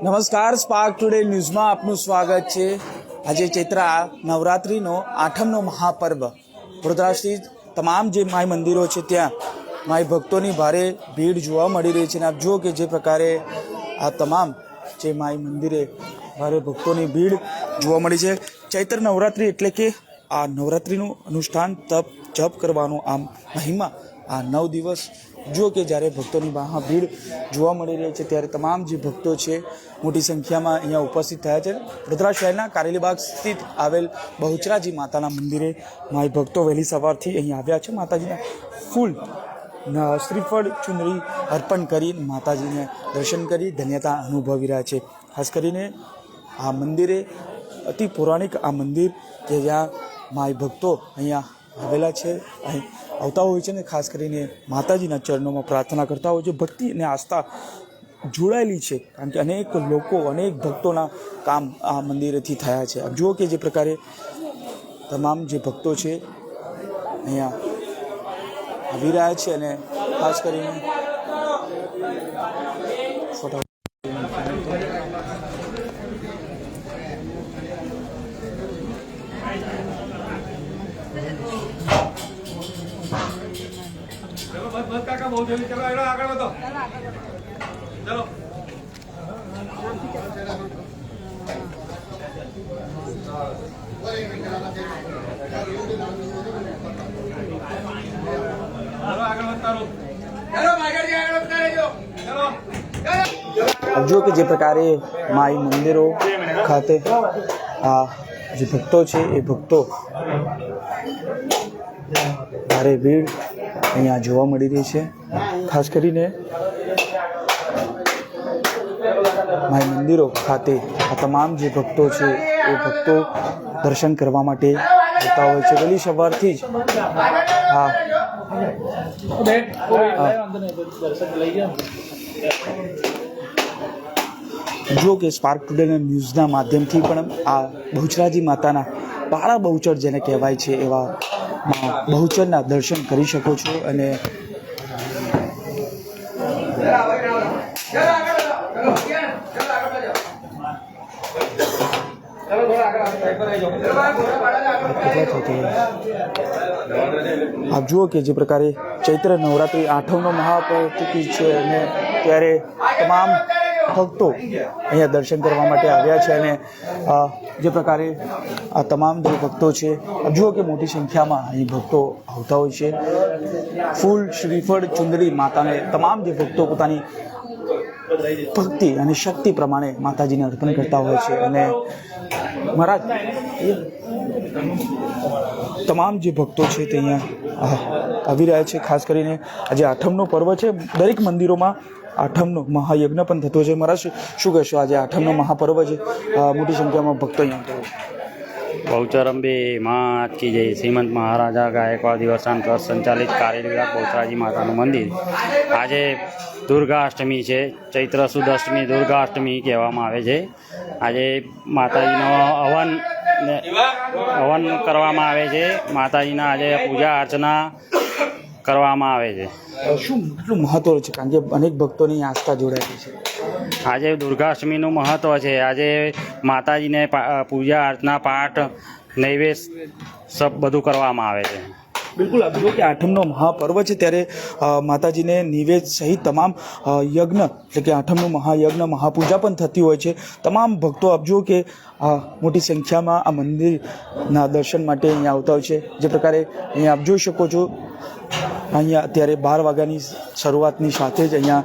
નમસ્કાર, spark today ન્યૂઝમાં આપનું સ્વાગત છે। આજે ચૈત્રા નવરાત્રિનો આઠમનો મહાપર્વ વડોદરા સ્થિત તમામ જે માઈ મંદિરો છે ત્યાં માઈ ભક્તોની ભારે ભીડ જોવા મળી રહી છે। અને આપ જુઓ કે જે પ્રકારે આ તમામ જે માઈ મંદિરે ભારે ભક્તોની ભીડ જોવા મળી છે। ચૈત્ર નવરાત્રિ એટલે કે આ નવરાત્રિનું અનુષ્ઠાન તપ જપ કરવાનો આમ મહિમા આ 9 દિવસ જો કે જ્યારે ભક્તોની બહાર ભીડ જોવા મળી રહી છે ત્યારે તમામ જે ભક્તો છે મોટી સંખ્યામાં અહીંયા ઉપસ્થિત થયા છે। વડોદરા શહેરના કારેલીબાગ સ્થિત આવેલ બહુચરાજી માતાના મંદિરે માઈ ભક્તો વહેલી સવારથી અહીં આવ્યા છે। માતાજીના ફૂલ શ્રીફળ ચુંદડી અર્પણ કરી માતાજીને દર્શન કરી ધન્યતા અનુભવી રહ્યા છે। ખાસ કરીને આ મંદિરે અતિ પૌરાણિક આ મંદિર કે જ્યાં માઈ ભક્તો અહીંયા આવેલા છે, અહીં આવતા હોય છે ને ખાસ કરીને માતાજીના ચરણોમાં પ્રાર્થના કરતા હોય છે। ભક્તિ અને આસ્થા જોડાયેલી છે કારણ કે અનેક લોકો અનેક ભક્તોના કામ આ મંદિરેથી થયા છે। આપ જુઓ કે જે પ્રકારે તમામ જે ભક્તો છે અહીંયા આવી રહ્યા છે અને ખાસ કરીને ફોટા बस काका बहुत जल्दी चलो आगे बढ़ो चलो आगे बढ़ता रहो चलो आगे बढ़ता रहो चलो જો કે જે પ્રકારે માઈ મંદિરો ખાતે આ જે ભક્તો છે એ ભક્તો ભારે ભીડ અહીંયા જોવા મળી રહી છે। ખાસ કરીને માઈ મંદિરો ખાતે આ તમામ જે ભક્તો છે એ ભક્તો દર્શન કરવા માટે આવતા હોય છે। વહેલી સવારથી જ જો કે સ્પાર્ક ટુડેના ન્યૂઝના માધ્યમથી પણ આ બહુચરાજી માતાના બાળા બહુચર જેને કહેવાય છે એવા બહુચરના દર્શન કરી શકો છો। અને આપ જુઓ કે જે પ્રકારે ચૈત્ર નવરાત્રિ આઠમનો મહાપર્વ છે અને ત્યારે તમામ ભક્તો અહીંયા દર્શન કરવા માટે આવ્યા છે। અને જે પ્રકારે આ તમામ જે ભક્તો છે આપ જુઓ કે મોટી સંખ્યામાં અહીં ભક્તો આવતા હોય છે। ફૂલ શ્રીફળ ચુંદડી માતાને તમામ જે ભક્તો પોતાની ભક્તિ અને શક્તિ પ્રમાણે માતાજીને અર્પણ કરતા હોય છે। અને મહારાજ તમામ જે ભક્તો છે તે અહીંયા આવી રહ્યા છે। ખાસ કરીને આજે આઠમનો પર્વ છે, દરેક મંદિરોમાં આઠમનો મહાયજ્ઞ પણ થતો છે। મહારાજ શું કહેશો, આજે આઠમનો મહાપર્વ છે, મોટી સંખ્યામાં ભક્તો અહીંયા આવતા હોય? બહુચર અંબે માત કી જય। શ્રીમંત મહારાજા ગાયકવાડ દિવસાન ટ્રસ્ટ સંચાલિત કારેલીબાગ બહુચરાજી માતાનું મંદિર આજે દુર્ગા અષ્ટમી છે। ચૈત્ર સુદ અષ્ટમી દુર્ગા અષ્ટમી કહેવામાં આવે છે। આજે માતાજીનો હવન કરવામાં આવે છે। માતાજીના આજે પૂજા અર્ચના કરવામાં આવે છે। શું કેટલું મહત્વ છે કારણ કે અનેક ભક્તોની આસ્થા જોડાયેલી છે? આજે દુર્ગાષ્ટમીનું મહત્ત્વ છે। આજે માતાજીને પૂજા અર્ચના પાઠ નૈવેદ્ય સબ બધું કરવામાં આવે છે। બિલકુલ, આપ જુઓ કે આઠમનો મહાપર્વ છે ત્યારે માતાજીને નિવેદ સહિત તમામ યજ્ઞ એટલે કે આઠમનો મહાયજ્ઞ મહાપૂજા પણ થતી હોય છે। તમામ ભક્તો આપ જુઓ કે મોટી સંખ્યામાં આ મંદિરના દર્શન માટે અહીંયા આવતા હોય છે। જે પ્રકારે અહીંયા આપ જોઈ શકો છો અહીંયા અત્યારે 12 વાગ્યાની શરૂઆતની સાથે જ અહીંયા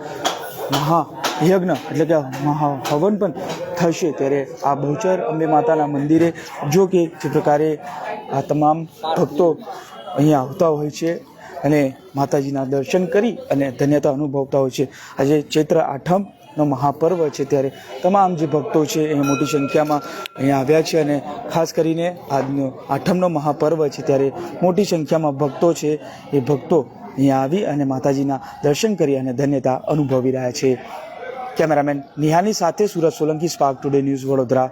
મહાયજ્ઞ એટલે કે મહાહવન પણ થશે। ત્યારે આ બહુચર અંબે માતાના મંદિરે જો કે જે પ્રકારે આ તમામ ભક્તો અહીંયા આવતા હોય છે અને માતાજીના દર્શન કરી અને ધન્યતા અનુભવતા હોય છે। આજે ચૈત્ર આઠમનો મહાપર્વ છે ત્યારે તમામ જે ભક્તો છે એ મોટી સંખ્યામાં અહીંયા આવ્યા છે અને ખાસ કરીને આજનો આઠમનો મહાપર્વ છે ત્યારે મોટી સંખ્યામાં ભક્તો છે એ ભક્તો અહીંયા આવી અને માતાજીના દર્શન કરી અને ધન્યતા અનુભવી રહ્યા છે। કેમેરામેન નિહાની સાથે Surat Solanki, spark today news, Vadodara.